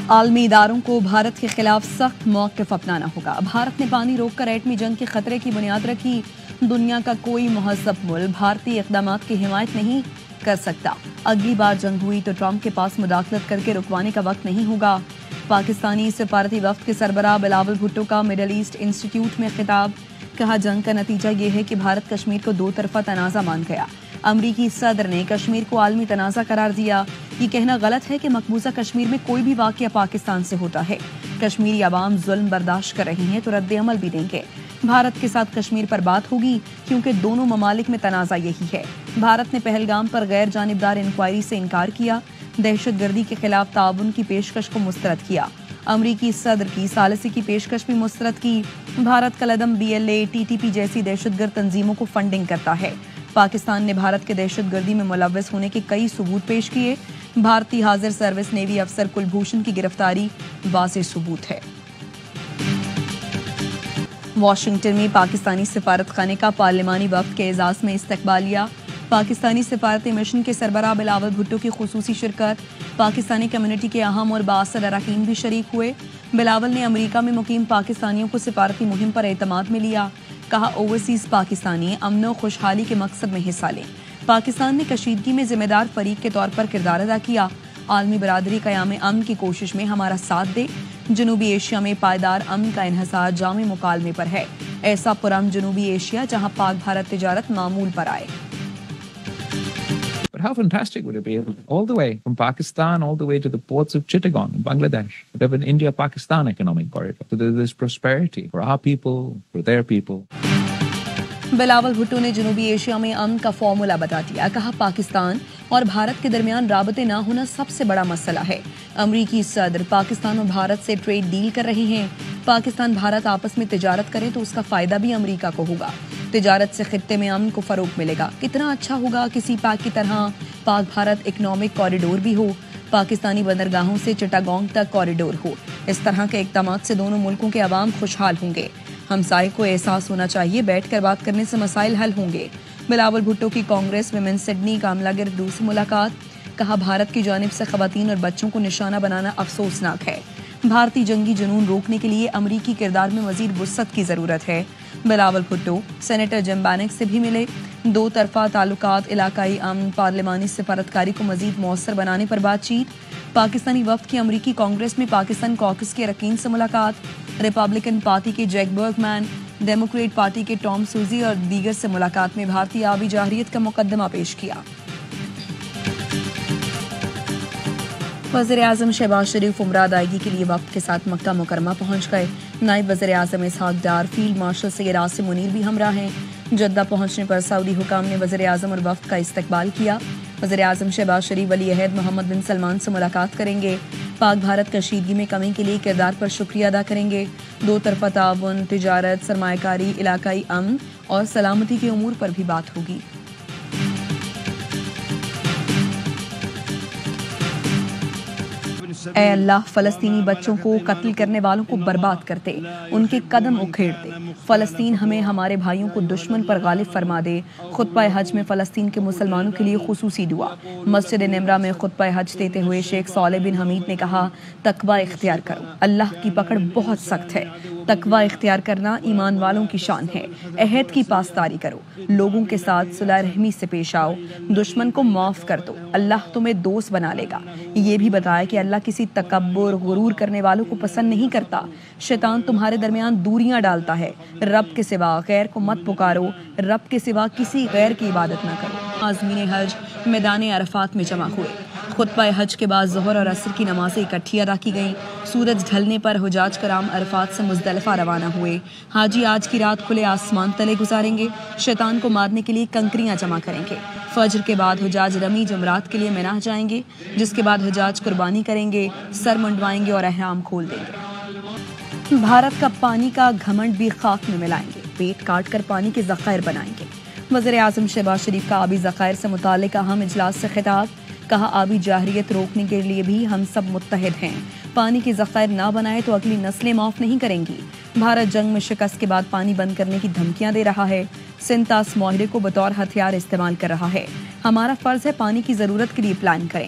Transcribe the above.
عالمی اداروں کو بھارت کے خلاف سخت موقف اپنانا ہوگا۔ بھارت نے پانی روک کر ایٹمی جنگ کے خطرے کی بنیاد رکھی۔ دنیا کا کوئی مہذب ملک بھارتی اقدامات کی حمایت نہیں کر سکتا۔ اگلی بار جنگ ہوئی تو ٹرمپ کے پاس مداخلت کر کے رکوانے کا وقت نہیں ہوگا۔ پاکستانی سفارتی وفد کے سربراہ بلاول بھٹو کا مڈل ایسٹ انسٹی ٹیوٹ میں خطاب۔ کہا جنگ کا نتیجہ یہ ہے کہ بھارت کشمیر کو دو طرفہ تنازع مان گیا۔ امریکی صدر نے کشمیر کو عالمی تنازع قرار دیا۔ یہ کہنا غلط ہے کہ مقبوضہ کشمیر میں کوئی بھی واقعہ پاکستان سے ہوتا ہے۔ کشمیری عوام ظلم برداشت کر رہی ہیں تو رد عمل بھی دیں گے۔ بھارت کے ساتھ کشمیر پر بات ہوگی کیونکہ دونوں ممالک میں تنازع یہی ہے۔ بھارت نے پہلگام پر غیر جانبدار انکوائری سے انکار کیا۔ دہشت گردی کے خلاف تعاون کی پیشکش کو مسترد کیا۔ امریکی صدر کی ثالثی کی پیشکش بھی مسترد کی۔ بھارت کل عدم BLA TTP جیسی دہشت گرد تنظیموں کو فنڈنگ کرتا ہے۔ پاکستان نے بھارت کے دہشت گردی میں ملوث ہونے کے کئی ثبوت پیش کیے۔ بھارتی حاضر سروس نیوی افسر کلبھوشن کی گرفتاری واضح ثبوت ہے۔ واشنگٹن میں پاکستانی سفارت خانے کا پارلیمانی وفد کے اعزاز میں استقبالیہ۔ پاکستانی سفارتی مشن کے سربراہ بلاول بھٹو کی خصوصی شرکت۔ پاکستانی کمیونٹی کے اہم اور بااثر اراکین بھی شریک ہوئے۔ بلاول نے امریکہ میں مقیم پاکستانیوں کو سفارتی مہم پر اعتماد میں لیا۔ کہا اوورسیز پاکستانی امن و خوشحالی کے مقصد میں حصہ لیں۔ پاکستان نے کشیدگی میں ذمہ دار فریق کے طور پر کردار ادا کیا۔ عالمی برادری قیام امن کی کوشش میں ہمارا ساتھ دے۔ جنوبی ایشیا میں پائیدار امن کا انحصار جامع مکالمے پر ہے۔ ایسا پرامن جنوبی ایشیا جہاں پاک بھارت تجارت معمول پر آئے۔ But how fantastic would it be all the way from Pakistan, all the way to the ports of Chittagong in Bangladesh, to have an India-Pakistan economic corridor, so that there's prosperity for our people, for their people. Bilawal Bhutto نے جنوبی Asia میں امن کا formula بتا دیا۔ کہا پاکستان اور بھارت کے درمیان رابطے نہ ہونا سب سے بڑا مسئلہ ہے۔ امریکی صدر پاکستان اور بھارت سے ٹریڈ ڈیل کر رہے ہیں۔ پاکستان بھارت آپس میں تجارت کریں تو اس کا فائدہ بھی امریکہ کو ہوگا۔ تجارت سے خطے میں امن کو فروغ ملے گا۔ کتنا اچھا ہوگا کسی پیک کی طرح پاک بھارت اکنامک کوریڈور بھی ہو۔ پاکستانی بندرگاہوں سے چٹاگانگ تک کوریڈور ہو۔ اس طرح کے اقدامات سے دونوں ملکوں کے عوام خوشحال ہوں گے۔ ہمسائے کو احساس ہونا چاہیے بیٹھ کر بات کرنے سے مسائل حل ہوں گے۔ بلاول بھٹو کی کانگریس ویمن سڈنی کاملا گردو سے ملاقات۔ کہا بھارت کی جانب سے خواتین اور بچوں کو نشانہ بنانا افسوسناک ہے۔ بھارتی جنگی جنون روکنے کے لیے امریکی کردار میں مزید وسعت کی ضرورت ہے۔ بلاول بھٹو سینیٹر جم بینک سے بھی ملے۔ دو طرفہ تعلقات، علاقائی امن، پارلیمانی سفارتکاری کو مزید مؤثر بنانے پر بات چیت۔ پاکستانی وفد کی امریکی کانگریس میں پاکستان کاکس کے اراکین سے ملاقات۔ ریپبلکن پارٹی کے جیک برگ مین، ڈیموکریٹ پارٹی کے ٹام سوزی اور دیگر سے ملاقات میں بھارتی آبی جارحیت کا مقدمہ پیش کیا۔ وزیر اعظم شہباز شریف عمرہ ادائیگی کے لیے وفد کے ساتھ مکہ مکرمہ پہنچ گئے۔ نائب وزیر اعظم اسحاق ڈار، فیلڈ مارشل سید عاصم منیر بھی ہمراہ ہیں۔ جدہ پہنچنے پر سعودی حکام نے وزیر اعظم اور وفد کا استقبال کیا۔ وزیر اعظم شہباز شریف ولی عہد محمد بن سلمان سے ملاقات کریں گے۔ پاک بھارت کشیدگی میں کمی کے لیے کردار پر شکریہ ادا کریں گے۔ دو طرفہ تعاون، تجارت، سرمایہ کاری، علاقائی امن اور سلامتی کے امور پر بھی بات ہوگی۔ اے اللہ، فلسطینی بچوں کو قتل کرنے والوں کو برباد کرتے، ان کے قدم اکھیڑ دے۔ فلسطین ہمیں ہمارے بھائیوں کو دشمن پر غالب فرما دے۔ خطبہ حج میں فلسطین کے مسلمانوں کے لیے خصوصی دعا۔ مسجد نمرہ میں خطبہ حج دیتے ہوئے شیخ صالح بن حمید نے کہا تقوی اختیار کرو، اللہ کی پکڑ بہت سخت ہے۔ تقوی اختیار کرنا ایمان والوں کی شان ہے۔ عہد کی پاسداری کرو، لوگوں کے ساتھ صلح رحمی سے پیش آؤ، دشمن کو معاف کر دو، اللہ تمہیں دوست بنا لے گا۔ یہ بھی بتایا کہ اللہ کسی تکبر، غرور کرنے والوں کو پسند نہیں کرتا۔ شیطان تمہارے درمیان دوریاں ڈالتا ہے۔ رب کے سوا غیر کو مت پکارو، رب کے سوا کسی غیر کی عبادت نہ کرو۔ عازمین حج میدان عرفات میں جمع ہوئے۔ خطبہ حج کے بعد ظہر اور عصر کی نمازیں اکٹھی ادا کی گئیں۔ سورج ڈھلنے پر حجاج کرام عرفات سے مزدلفہ روانہ ہوئے۔ حاجی آج کی رات کھلے آسمان تلے گزاریں گے۔ شیطان کو مارنے کے لیے کنکریاں جمع کریں گے۔ فجر کے بعد حجاج رمی جمرات کے لیے مینا جائیں گے، جس کے بعد حجاج قربانی کریں گے، سر منڈوائیں گے اور احرام کھول دیں گے۔ بھارت کا پانی کا گھمنڈ بھی خاک میں ملائیں گے، پیٹ کاٹ کر پانی کے ذخائر بنائیں گے۔ وزیر اعظم شہباز شریف کا آبی ذخائر سے متعلق اہم اجلاس سے خطاب۔ کہا آبی جارحیت روکنے کے لیے بھی ہم سب متحد ہیں۔ پانی کے ذخائر نہ بنائے تو اگلی نسلیں معاف نہیں کریں گی۔ بھارت جنگ میں شکست کے بعد پانی بند کرنے کی دھمکیاں دے رہا ہے۔ سنتاس معاہدے کو بطور ہتھیار استعمال کر رہا ہے۔ ہمارا فرض ہے پانی کی ضرورت کے لیے پلان کریں۔